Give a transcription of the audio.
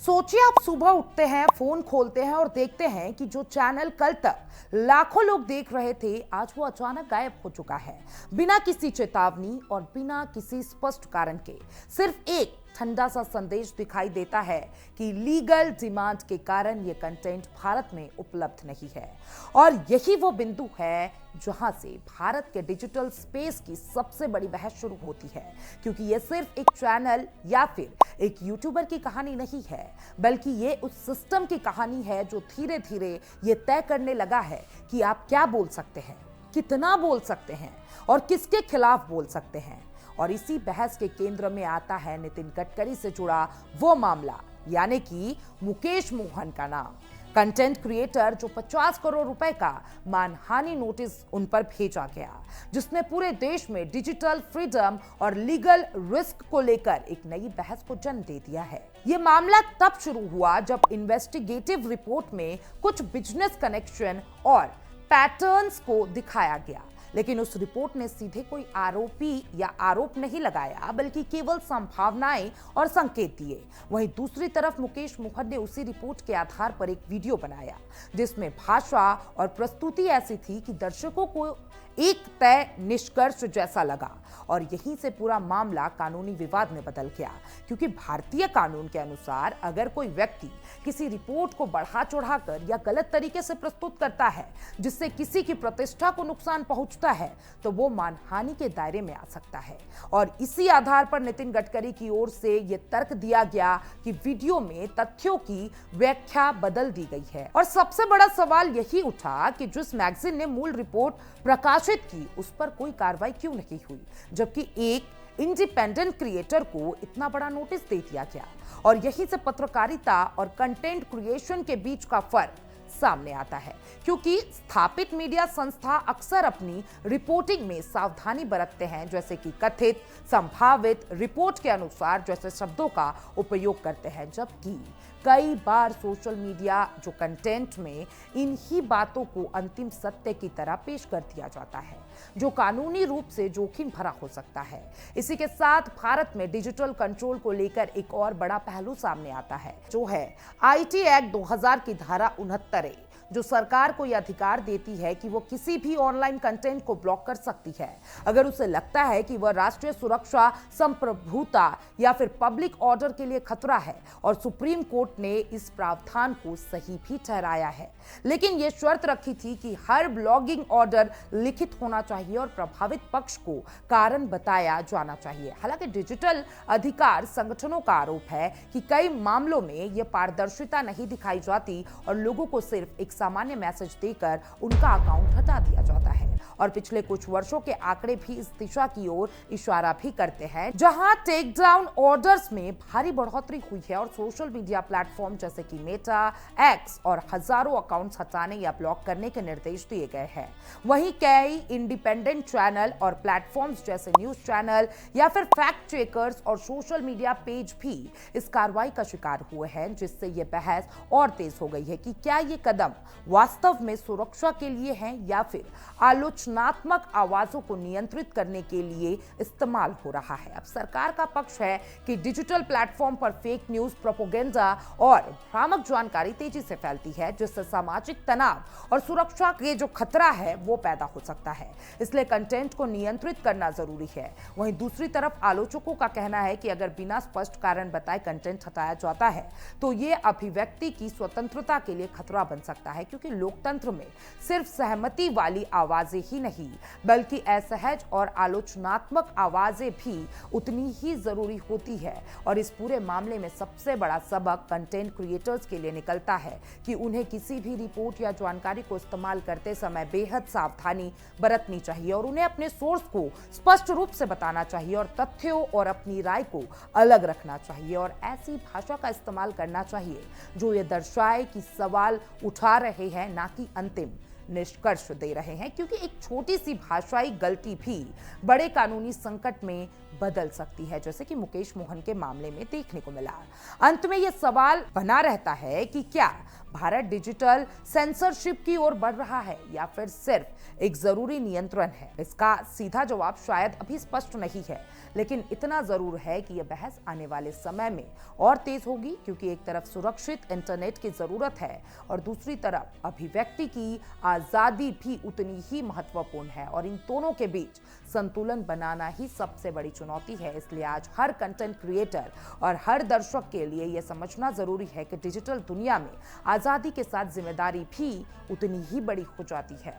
सोचिए, आप सुबह उठते हैं, फोन खोलते हैं और देखते हैं कि जो चैनल कल तक लाखों लोग देख रहे थे, आज वो अचानक गायब हो चुका है। बिना किसी चेतावनी और बिना किसी स्पष्ट कारण के सिर्फ एक ठंडा सा संदेश दिखाई देता है कि लीगल डिमांड के कारण ये कंटेंट भारत में उपलब्ध नहीं है। और यही वो बिंदु है जहां से भारत के डिजिटल स्पेस की सबसे बड़ी बहस शुरू होती है, क्योंकि ये सिर्फ एक चैनल या फिर एक यूट्यूबर की कहानी नहीं है, बल्कि ये उस सिस्टम की कहानी है जो धीरे धीरे ये तय करने लगा है कि आप क्या बोल सकते हैं, कितना बोल सकते हैं और किसके खिलाफ बोल सकते हैं। और इसी बहस के केंद्र में आता है नितिन गडकरी से जुड़ा वो मामला, यानी कि मुकेश मोहन का नाम। कंटेंट क्रिएटर जो 50 करोड़ रुपए का मानहानि नोटिस उन पर भेजा गया, जिसने पूरे देश में डिजिटल फ्रीडम और लीगल रिस्क को लेकर एक नई बहस को जन्म दे दिया है। यह मामला तब शुरू हुआ जब इन्वेस्टिगेटिव रिपोर्ट में कुछ बिजनेस कनेक्शन और पैटर्न्स को दिखाया गया, लेकिन उस रिपोर्ट ने सीधे कोई आरोपी या आरोप नहीं लगाया, बल्कि केवल संभावनाएं और संकेत दिए। वहीं दूसरी तरफ मुकेश मोहन ने उसी रिपोर्ट के आधार पर एक वीडियो बनाया, जिसमें भाषा और प्रस्तुति ऐसी थी कि दर्शकों को एक तय निष्कर्ष जैसा लगा। और यहीं से पूरा मामला कानूनी विवाद में बदल गया, क्योंकि भारतीय कानून के अनुसार अगर कोई व्यक्ति किसी रिपोर्ट को बढ़ा चढ़ाकर या गलत तरीके से प्रस्तुत करता है, जिससे किसी की प्रतिष्ठा को नुकसान पहुंचता है, तो वो मानहानि के दायरे में आ सकता है। और इसी आधार पर नितिन गडकरी की ओर से यह तर्क दिया गया कि वीडियो में तथ्यों की व्याख्या बदल दी गई है। और सबसे बड़ा सवाल यही उठा कि जिस मैगजीन ने मूल रिपोर्ट प्रकाशित की, उस पर कोई कार्रवाई क्यों नहीं हुई, जबकि एक इंडिपेंडेंट क्रिएटर को इतना बड़ा नोटिस दे दिया गया। और यहीं से पत्रकारिता और कंटेंट क्रिएशन के बीच का फर्क सामने आता है, क्योंकि स्थापित मीडिया संस्था अक्सर अपनी रिपोर्टिंग में सावधानी बरतते हैं, जैसे कि कथित, संभावित, रिपोर्ट के अनुसार जैसे शब्दों का उपयोग करते हैं, जबकि कई बार सोशल मीडिया जो कंटेंट में इन्हीं बातों को अंतिम सत्य की तरह पेश कर दिया जाता है, जो कानूनी रूप से जोखिम भरा हो सकता है। इसी के साथ भारत में डिजिटल कंट्रोल को लेकर एक और बड़ा पहलू सामने आता है, जो है आईटी एक्ट 2000 की धारा 69, जो सरकार को यह अधिकार देती है कि वो किसी भी ऑनलाइन कंटेंट को ब्लॉक कर सकती है अगर उसे लगता है कि वह राष्ट्रीय सुरक्षा, संप्रभुता या फिर पब्लिक ऑर्डर के लिए खतरा है। और सुप्रीम कोर्ट ने इस प्रावधान को सही भी ठहराया है, लेकिन यह शर्त रखी थी कि हर ब्लॉगिंग ऑर्डर लिखित होना चाहिए और प्रभावित पक्ष को कारण बताया जाना चाहिए। हालांकि डिजिटल अधिकार संगठनों का आरोप है कि कई मामलों में यह पारदर्शिता नहीं दिखाई जाती और लोगों को सिर्फ एक सामान्य मैसेज देकर उनका अकाउंट हटा दिया जाता है। और पिछले कुछ वर्षों के आंकड़े भी इस दिशा की ओर इशारा भी करते हैं, जहां टेक डाउन ऑर्डर्स में भारी बढ़ोतरी हुई है और सोशल मीडिया प्लेटफॉर्म जैसे कि मेटा, एक्स और हजारों अकाउंट्स हटाने या ब्लॉक करने के निर्देश दिए गए हैं। वहीं कई इंडिपेंडेंट चैनल और प्लेटफॉर्म्स जैसे न्यूज चैनल या फिर फैक्ट चेकर्स और सोशल मीडिया पेज भी इस कार्रवाई का शिकार हुए हैं, जिससे यह बहस और तेज हो गई है कि क्या ये कदम वास्तव में सुरक्षा के लिए है या फिर आलोचनात्मक आवाजों को नियंत्रित करने के लिए इस्तेमाल हो रहा है। अब सरकार का पक्ष है कि डिजिटल प्लेटफॉर्म पर फेक न्यूज, प्रोपेगेंडा और भ्रामक जानकारी तेजी से फैलती है, जिससे सामाजिक तनाव और सुरक्षा के जो खतरा है वो पैदा हो सकता है। इसलिए कंटेंट को नियंत्रित करना जरूरी है। वहीं दूसरी तरफ आलोचकों का कहना है कि अगर बिना स्पष्ट कारण बताए कंटेंट हटाया जाता है तो ये अभिव्यक्ति की स्वतंत्रता के लिए खतरा बन सकता है, क्योंकि लोकतंत्र में सिर्फ सहमति वाली आवाजें ही नहीं, बल्कि असहज और आलोचनात्मक आवाजें भी उतनी ही जरूरी होती है। और इस पूरे मामले में सबसे बड़ा सबक कंटेंट क्रिएटर्स के लिए निकलता है कि उन्हें किसी भी रिपोर्ट या जानकारी को इस्तेमाल करते समय बेहद सावधानी बरतनी चाहिए और उन्हें अपने सोर्स को स्पष्ट रूप से बताना चाहिए और तथ्यों और अपनी राय को अलग रखना चाहिए और ऐसी भाषा का इस्तेमाल करना चाहिए जो ये दर्शाए कि सवाल उठा रहे हैं, ना कि अंतिम निष्कर्ष दे रहे हैं, क्योंकि एक छोटी सी भाषाई गलती भी बड़े कानूनी संकट में बदल सकती है, जैसे कि मुकेश मोहन के मामले में देखने को मिला। अंत में यह सवाल बना रहता है कि क्या भारत डिजिटल सेंसरशिप की ओर बढ़ रहा है या फिर सिर्फ एक जरूरी नियंत्रण है? इसका सीधा जवाब शायद अभी स्पष्ट नहीं है, लेकिन इतना जरूर है कि यह बहस आने वाले समय में और तेज होगी, क्योंकि एक तरफ सुरक्षित इंटरनेट की जरूरत है और दूसरी तरफ अभिव्यक्ति की आजादी भी उतनी ही महत्वपूर्ण है, और इन दोनों के बीच संतुलन बनाना ही सबसे बड़ी चुनौती है। इसलिए आज हर कंटेंट क्रिएटर और हर दर्शक के लिए यह समझना जरूरी है कि डिजिटल दुनिया में आजादी के साथ जिम्मेदारी भी उतनी ही बड़ी हो जाती है।